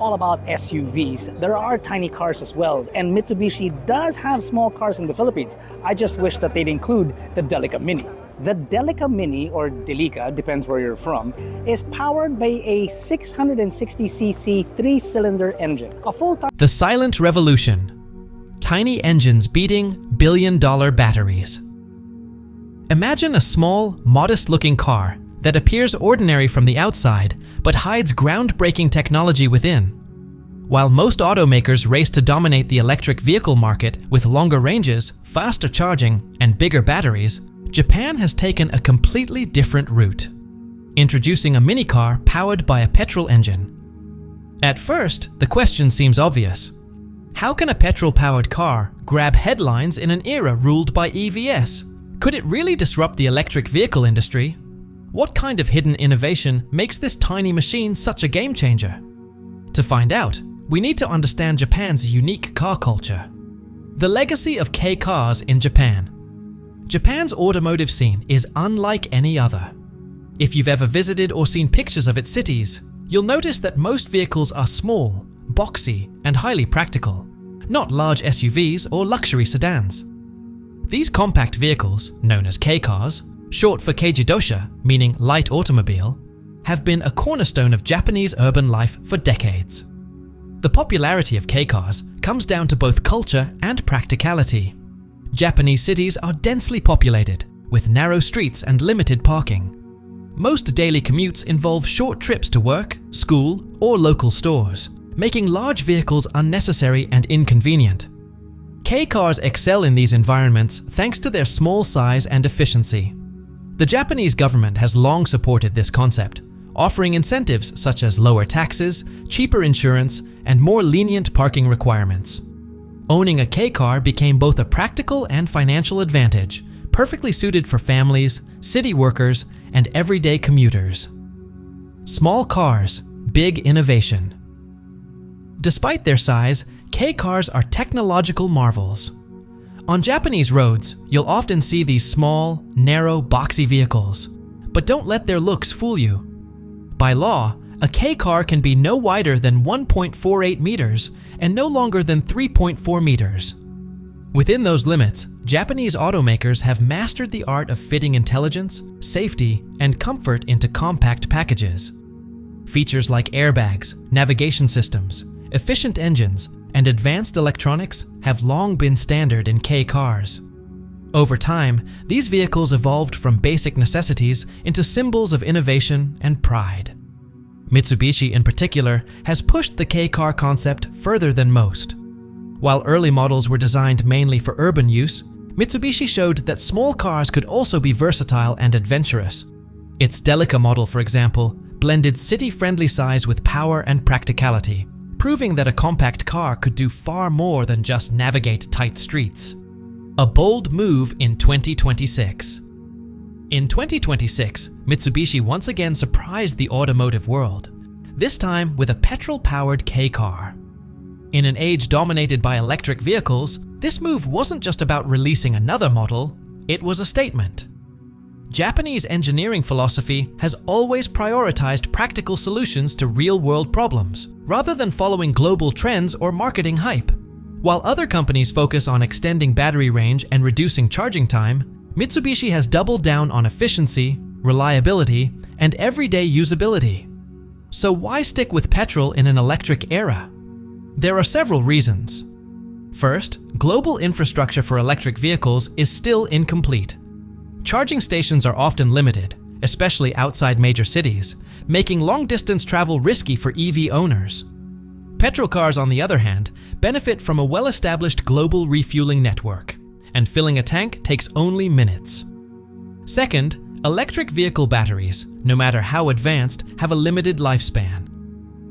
all about SUVs. There are tiny cars as well, and Mitsubishi does have small cars in the Philippines. I just wish that they'd include the Delica Mini. The Delica Mini, or Delica, depends where you're from, is powered by a 660cc 3-cylinder engine. The silent revolution. Tiny engines beating billion-dollar batteries. Imagine a small, modest-looking car that appears ordinary from the outside but hides groundbreaking technology within. While most automakers race to dominate the electric vehicle market with longer ranges, faster charging, and bigger batteries, Japan has taken a completely different route, introducing a mini car powered by a petrol engine. At first, the question seems obvious. How can a petrol-powered car grab headlines in an era ruled by EVs? Could it really disrupt the electric vehicle industry? What kind of hidden innovation makes this tiny machine such a game changer? To find out, we need to understand Japan's unique car culture. The legacy of K-cars in Japan. Japan's automotive scene is unlike any other. If you've ever visited or seen pictures of its cities, you'll notice that most vehicles are small, boxy, and highly practical, not large SUVs or luxury sedans. These compact vehicles, known as K-cars, short for keijidosha, meaning light automobile, have been a cornerstone of Japanese urban life for decades. The popularity of K-cars comes down to both culture and practicality. Japanese cities are densely populated, with narrow streets and limited parking. Most daily commutes involve short trips to work, school, or local stores, making large vehicles unnecessary and inconvenient. K-cars excel in these environments thanks to their small size and efficiency. The Japanese government has long supported this concept, offering incentives such as lower taxes, cheaper insurance, and more lenient parking requirements. Owning a K-car became both a practical and financial advantage, perfectly suited for families, city workers, and everyday commuters. Small cars, big innovation. Despite their size, K-cars are technological marvels. On Japanese roads, you'll often see these small, narrow, boxy vehicles, but don't let their looks fool you. By law, a K-car can be no wider than 1.48 meters and no longer than 3.4 meters. Within those limits, Japanese automakers have mastered the art of fitting intelligence, safety, and comfort into compact packages. Features like airbags, navigation systems, efficient engines, and advanced electronics have long been standard in K-cars. Over time, these vehicles evolved from basic necessities into symbols of innovation and pride. Mitsubishi, in particular, has pushed the K-car concept further than most. While early models were designed mainly for urban use, Mitsubishi showed that small cars could also be versatile and adventurous. Its Delica model, for example, blended city-friendly size with power and practicality, proving that a compact car could do far more than just navigate tight streets. A bold move in 2026. In 2026, Mitsubishi once again surprised the automotive world, this time with a petrol-powered K-car. In an age dominated by electric vehicles, this move wasn't just about releasing another model, it was a statement. Japanese engineering philosophy has always prioritized practical solutions to real-world problems, rather than following global trends or marketing hype. While other companies focus on extending battery range and reducing charging time, Mitsubishi has doubled down on efficiency, reliability, and everyday usability. So why stick with petrol in an electric era? There are several reasons. First, global infrastructure for electric vehicles is still incomplete. Charging stations are often limited, especially outside major cities, making long-distance travel risky for EV owners. Petrol cars, on the other hand, benefit from a well-established global refueling network, and filling a tank takes only minutes. Second, electric vehicle batteries, no matter how advanced, have a limited lifespan.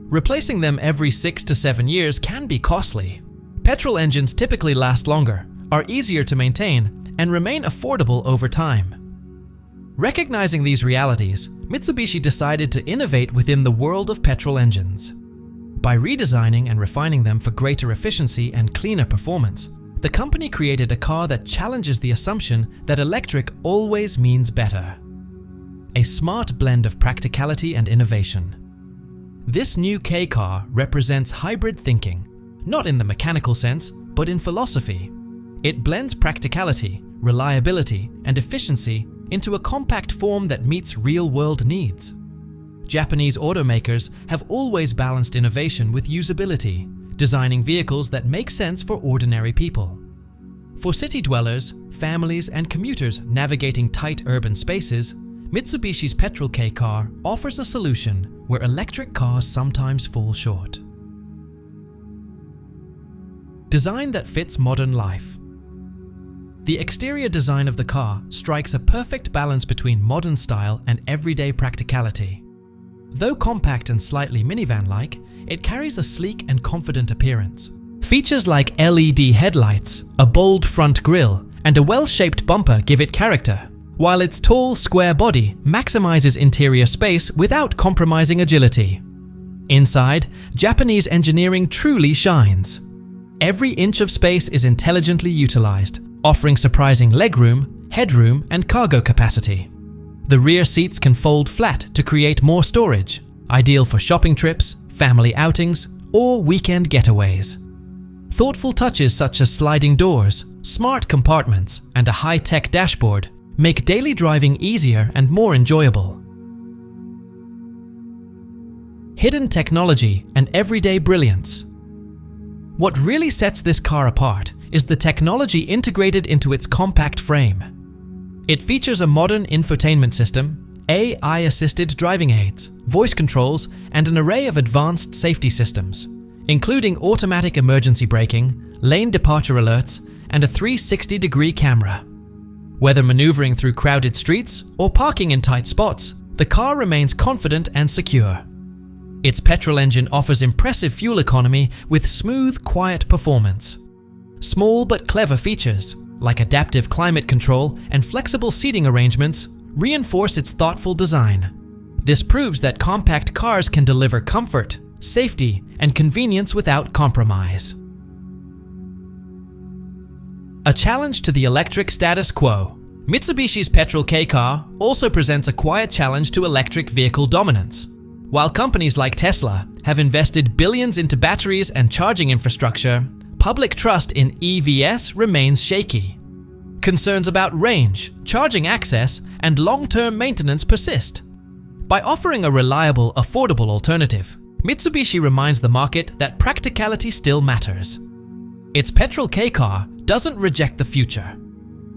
Replacing them every 6 to 7 years can be costly. Petrol engines typically last longer, are easier to maintain, and remain affordable over time. Recognizing these realities, Mitsubishi decided to innovate within the world of petrol engines. By redesigning and refining them for greater efficiency and cleaner performance, the company created a car that challenges the assumption that electric always means better. A smart blend of practicality and innovation. This new K car represents hybrid thinking, not in the mechanical sense, but in philosophy. It blends practicality, reliability, and efficiency into a compact form that meets real-world needs. Japanese automakers have always balanced innovation with usability, designing vehicles that make sense for ordinary people. For city dwellers, families, and commuters navigating tight urban spaces, Mitsubishi's petrol K car offers a solution where electric cars sometimes fall short. Design that fits modern life. The exterior design of the car strikes a perfect balance between modern style and everyday practicality. Though compact and slightly minivan-like, it carries a sleek and confident appearance. Features like LED headlights, a bold front grille, and a well-shaped bumper give it character, while its tall, square body maximizes interior space without compromising agility. Inside, Japanese engineering truly shines. Every inch of space is intelligently utilized, offering surprising legroom, headroom, and cargo capacity. The rear seats can fold flat to create more storage, ideal for shopping trips, family outings, or weekend getaways. Thoughtful touches such as sliding doors, smart compartments, and a high-tech dashboard make daily driving easier and more enjoyable. Hidden technology and everyday brilliance. What really sets this car apart is the technology integrated into its compact frame. It features a modern infotainment system, AI-assisted driving aids, voice controls, and an array of advanced safety systems, including automatic emergency braking, lane departure alerts, and a 360-degree camera. Whether maneuvering through crowded streets or parking in tight spots, the car remains confident and secure. Its petrol engine offers impressive fuel economy with smooth, quiet performance. Small but clever features, like adaptive climate control and flexible seating arrangements, reinforce its thoughtful design. This proves that compact cars can deliver comfort, safety, and convenience without compromise. A challenge to the electric status quo. Mitsubishi's petrol K car also presents a quiet challenge to electric vehicle dominance. While companies like Tesla have invested billions into batteries and charging infrastructure, public trust in EVs remains shaky. Concerns about range, charging access, and long-term maintenance persist. By offering a reliable, affordable alternative, Mitsubishi reminds the market that practicality still matters. Its petrol K car doesn't reject the future.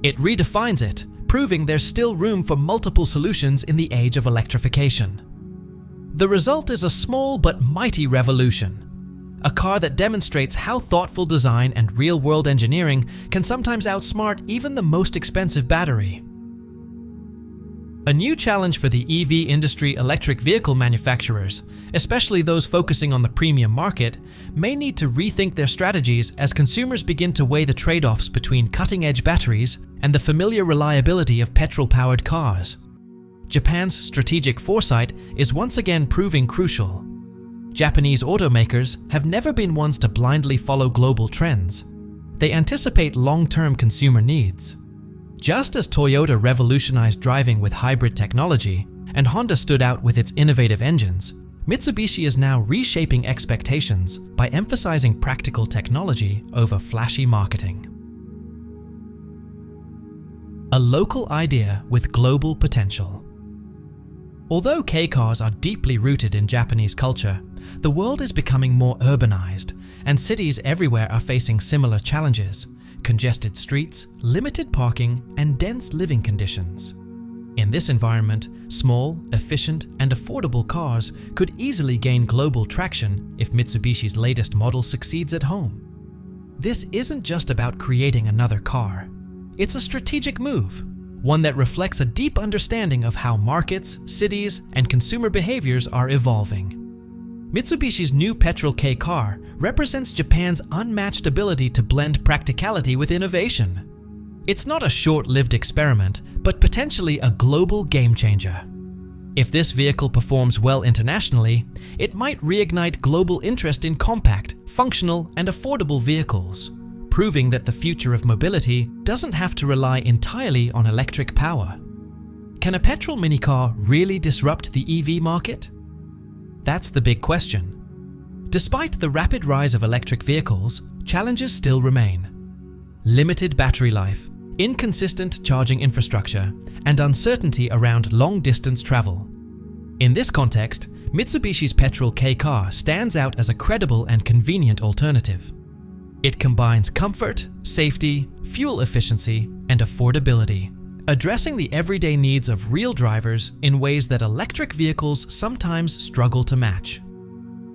It redefines it, proving there's still room for multiple solutions in the age of electrification. The result is a small but mighty revolution. A car that demonstrates how thoughtful design and real-world engineering can sometimes outsmart even the most expensive battery. A new challenge for the EV industry electric vehicle manufacturers, especially those focusing on the premium market, may need to rethink their strategies as consumers begin to weigh the trade-offs between cutting-edge batteries and the familiar reliability of petrol-powered cars. Japan's strategic foresight is once again proving crucial. Japanese automakers have never been ones to blindly follow global trends. They anticipate long-term consumer needs. Just as Toyota revolutionized driving with hybrid technology and Honda stood out with its innovative engines, Mitsubishi is now reshaping expectations by emphasizing practical technology over flashy marketing. A local idea with global potential. Although K cars are deeply rooted in Japanese culture, the world is becoming more urbanized, and cities everywhere are facing similar challenges: congested streets, limited parking, and dense living conditions. In this environment, small, efficient, and affordable cars could easily gain global traction if Mitsubishi's latest model succeeds at home. This isn't just about creating another car. It's a strategic move, one that reflects a deep understanding of how markets, cities, and consumer behaviors are evolving. Mitsubishi's new petrol K car represents Japan's unmatched ability to blend practicality with innovation. It's not a short-lived experiment, but potentially a global game-changer. If this vehicle performs well internationally, it might reignite global interest in compact, functional, and affordable vehicles, proving that the future of mobility doesn't have to rely entirely on electric power. Can a petrol minicar really disrupt the EV market? That's the big question. Despite the rapid rise of electric vehicles, challenges still remain. Limited battery life, inconsistent charging infrastructure, and uncertainty around long-distance travel. In this context, Mitsubishi's petrol K car stands out as a credible and convenient alternative. It combines comfort, safety, fuel efficiency, and affordability, addressing the everyday needs of real drivers in ways that electric vehicles sometimes struggle to match.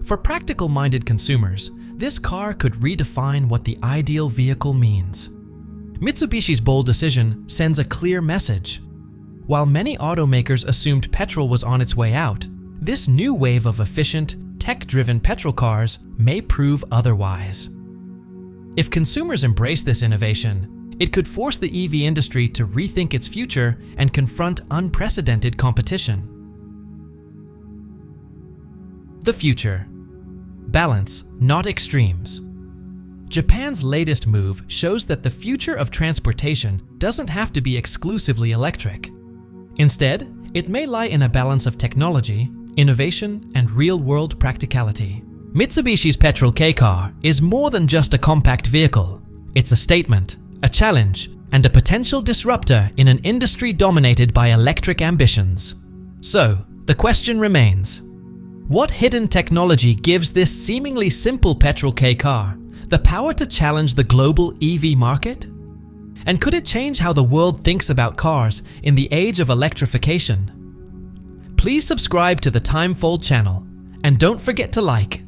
For practical-minded consumers, this car could redefine what the ideal vehicle means. Mitsubishi's bold decision sends a clear message. While many automakers assumed petrol was on its way out, this new wave of efficient, tech-driven petrol cars may prove otherwise. If consumers embrace this innovation, it could force the EV industry to rethink its future and confront unprecedented competition. The future. Balance, not extremes. Japan's latest move shows that the future of transportation doesn't have to be exclusively electric. Instead, it may lie in a balance of technology, innovation, and real-world practicality. Mitsubishi's petrol K car is more than just a compact vehicle. It's a statement, a challenge, and a potential disruptor in an industry dominated by electric ambitions. So, the question remains: what hidden technology gives this seemingly simple petrol K car the power to challenge the global EV market? And could it change how the world thinks about cars in the age of electrification? Please subscribe to the Timefold channel, and don't forget to like,